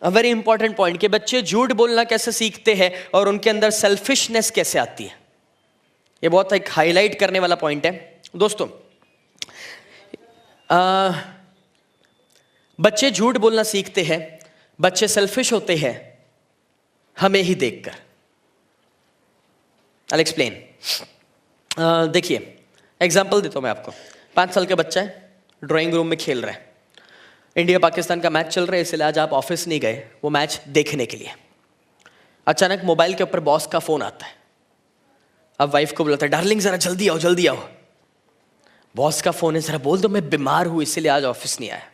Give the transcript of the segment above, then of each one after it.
Very important point कि बच्चे झूठ बोलना कैसे सीखते हैं और उनके अंदर सेल्फिशनेस कैसे आती है। ये बहुत एक हाईलाइट करने वाला पॉइंट है दोस्तों। बच्चे झूठ बोलना सीखते हैं, बच्चे सेल्फिश होते हैं हमें ही देखकर। I'll explain. देखिए एग्जाम्पल देता हूं मैं आपको। 5 साल का बच्चा है, ड्राइंग रूम में खेल रहा है, इंडिया पाकिस्तान का मैच चल रहा है, इसलिए आज आप ऑफिस नहीं गए वो मैच देखने के लिए। अचानक मोबाइल के ऊपर बॉस का फोन आता है। अब वाइफ को बुलाता है, डार्लिंग जरा जल्दी आओ जल्दी आओ। बॉस का फोन है, जरा बोल दो मैं बीमार हूं इसलिए आज ऑफिस नहीं आया।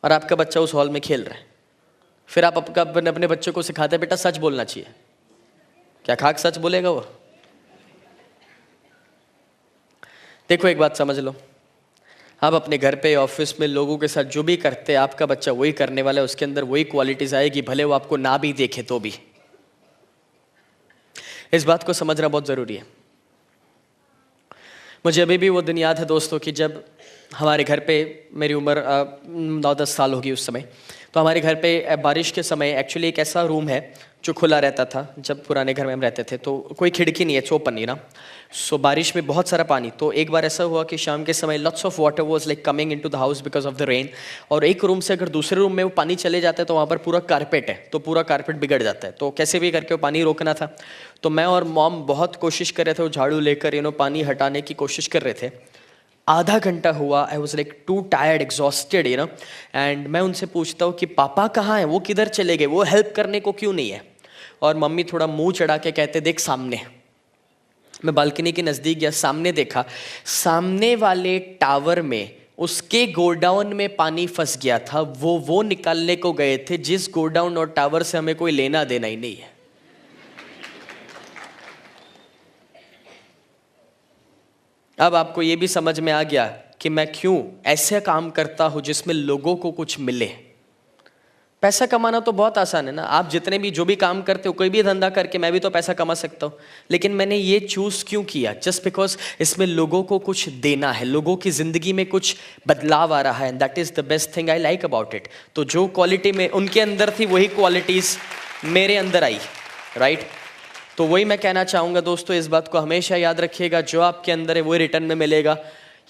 और आपका बच्चा उस हॉल में खेल रहा है। फिर आप अपने बच्चे को सिखाते हैं बेटा सच बोलना चाहिए। क्या खाक सच बोलेगा वो? देखो एक बात समझ लो, आप अपने घर पे ऑफिस में लोगों के साथ जो भी करते हैं आपका बच्चा वही करने वाला है, उसके अंदर वही क्वालिटीज आएगी, भले वो आपको ना भी देखे तो भी। इस बात को समझना बहुत जरूरी है। मुझे अभी भी वो दिन याद है दोस्तों कि जब हमारे घर पे, मेरी उम्र 9-10 साल होगी उस समय, तो हमारे घर पे बारिश के समय एक्चुअली एक ऐसा रूम है जो खुला रहता था। जब पुराने घर में हम रहते थे तो कोई खिड़की नहीं है, ओपन नहीं ना, सो बारिश में बहुत सारा पानी। तो एक बार ऐसा हुआ कि शाम के समय lots of water was like coming into the house because of the rain. और एक रूम से अगर दूसरे रूम में वो पानी चले जाता है तो वहाँ पर पूरा कारपेट है, तो पूरा कारपेट बिगड़ जाता है। तो कैसे भी करके वो पानी रोकना था। तो मैं और मॉम बहुत कोशिश कर रहे थे, वो झाड़ू लेकर पानी हटाने की कोशिश कर रहे थे। आधा घंटा हुआ, I was like to tired exhausted and मैं उनसे पूछता हूँ कि पापा कहाँ हैं, वो किधर चले गए, वो हेल्प करने को क्यों नहीं है? और मम्मी थोड़ा मुंह चढ़ा के कहते देख सामने। मैं बालकनी के नज़दीक गया, सामने देखा, सामने वाले टावर में उसके गोडाउन में पानी फंस गया था। वो निकालने को गए थे जिस गोडाउन और टावर से हमें कोई लेना देना ही नहीं है। अब आपको ये भी समझ में आ गया कि मैं क्यों ऐसे काम करता हूं जिसमें लोगों को कुछ मिले। पैसा कमाना तो बहुत आसान है ना, आप जितने भी जो भी काम करते हो, कोई भी धंधा करके मैं भी तो पैसा कमा सकता हूँ। लेकिन मैंने ये चूज क्यों किया? जस्ट बिकॉज इसमें लोगों को कुछ देना है, लोगों की जिंदगी में कुछ बदलाव आ रहा है। That is the best thing I like about it. तो जो क्वालिटी में उनके अंदर थी वही क्वालिटीज मेरे अंदर आई, राइट? तो वही मैं कहना चाहूँगा दोस्तों, इस बात को हमेशा याद रखिएगा, जो आपके अंदर है वही रिटर्न में मिलेगा।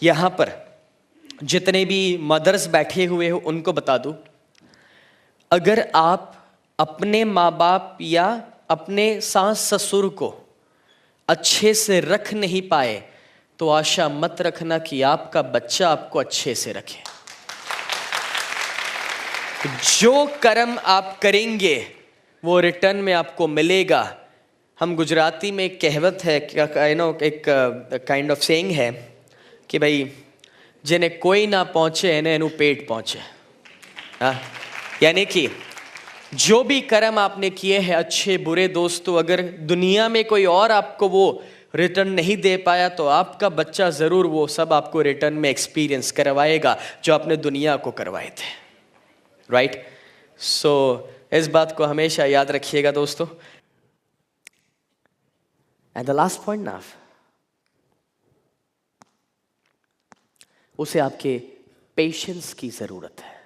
यहाँ पर जितने भी मदर्स बैठे हुए हो उनको बता दूँ, अगर आप अपने माँ बाप या अपने सास ससुर को अच्छे से रख नहीं पाए तो आशा मत रखना कि आपका बच्चा आपको अच्छे से रखे। जो कर्म आप करेंगे वो रिटर्न में आपको मिलेगा। हम गुजराती में एक कहावत है, एक काइंड ऑफ सेइंग है कि भाई जिन्हें कोई ना पहुंचे इन्हें एनु पेट पहुंचे। यानी कि जो भी कर्म आपने किए हैं अच्छे बुरे दोस्तों, अगर दुनिया में कोई और आपको वो रिटर्न नहीं दे पाया तो आपका बच्चा जरूर वो सब आपको रिटर्न में एक्सपीरियंस करवाएगा जो आपने दुनिया को करवाए थे, राइट? सो इस बात को हमेशा याद रखिएगा दोस्तों। एंड द लास्ट पॉइंट ना, उसे आपके पेशेंस की जरूरत है।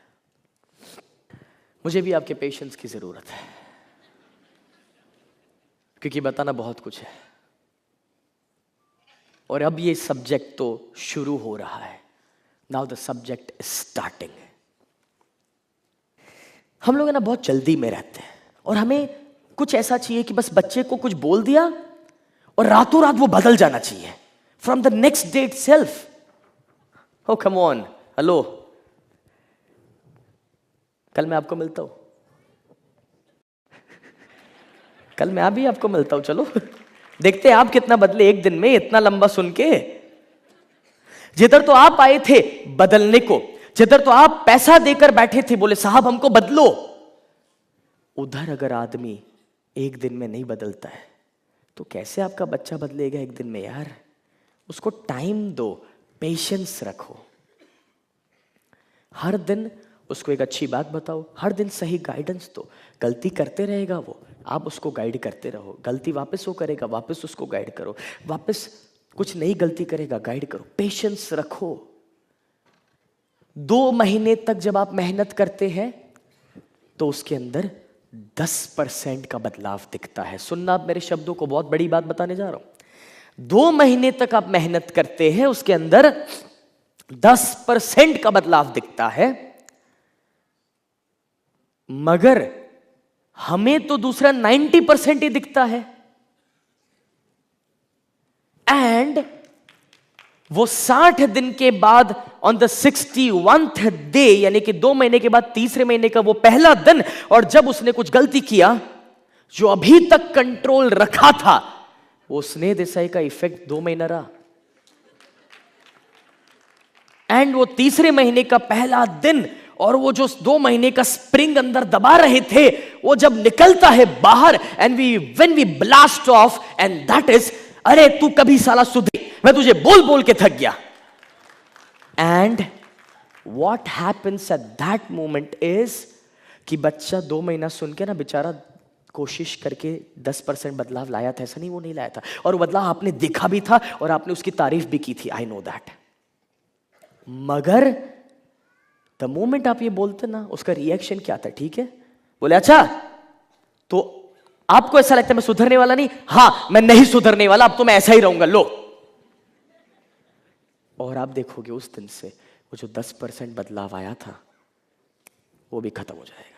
मुझे भी आपके पेशेंस की जरूरत है, क्योंकि बताना बहुत कुछ है और अब ये सब्जेक्ट तो शुरू हो रहा है। Now the subject is starting. हम लोग ना बहुत जल्दी में रहते हैं और हमें कुछ ऐसा चाहिए कि बस बच्चे को कुछ बोल दिया और रातों रात वो बदल जाना चाहिए from the next day itself. Oh come on, hello, कल मैं आपको मिलता हूं, कल मैं भी आपको मिलता हूं, चलो देखते हैं आप कितना बदले एक दिन में। इतना लंबा सुन के, जिधर तो आप आए थे बदलने को, जिधर तो आप पैसा देकर बैठे थे बोले साहब हमको बदलो, उधर अगर आदमी एक दिन में नहीं बदलता है तो कैसे आपका बच्चा बदलेगा एक दिन में यार? उसको टाइम दो, पेशेंस रखो, हर दिन उसको एक अच्छी बात बताओ, हर दिन सही गाइडेंस दो। गलती करते रहेगा वो, आप उसको गाइड करते रहो। गलती वापस वो करेगा, वापस उसको गाइड करो, वापस कुछ नई गलती करेगा, गाइड करो, पेशेंस रखो। 2 महीने तक जब आप मेहनत करते हैं तो उसके अंदर 10% का बदलाव दिखता है। सुनना आप मेरे शब्दों को, बहुत बड़ी बात बताने जा रहा हूं। 2 महीने तक आप मेहनत करते हैं, उसके अंदर 10% का बदलाव दिखता है, मगर हमें तो दूसरा 90% ही दिखता है। एंड वो 60 दिन के बाद ऑन द 61th डे, यानी कि 2 महीने के बाद तीसरे महीने का वो पहला दिन, और जब उसने कुछ गलती किया जो अभी तक कंट्रोल रखा था, वो स्नेह देसाई का इफेक्ट 2 महीना रहा। एंड वो तीसरे महीने का पहला दिन और वो जो 2 महीने का स्प्रिंग अंदर दबा रहे थे, वो जब निकलता है बाहर, and when we blast off, and that is, अरे तू कभी साला सुधरी, मैं तुझे बोल बोल के थक गया। And what happens at that moment is कि बच्चा 2 महीना सुन के ना बेचारा कोशिश करके 10% बदलाव लाया था, ऐसा नहीं वो नहीं लाया था, और वो बदलाव आपने देखा भी था और आपने उसकी तारीफ भी की थी, आई नो दैट। मगर द मोमेंट आप ये बोलते ना, उसका रिएक्शन क्या था? ठीक है, बोले अच्छा तो आपको ऐसा लगता है मैं सुधरने वाला नहीं? हां, मैं नहीं सुधरने वाला, अब तो मैं ऐसा ही रहूंगा, लो। और आप देखोगे उस दिन से वो जो 10% बदलाव आया था वो भी खत्म हो जाएगा।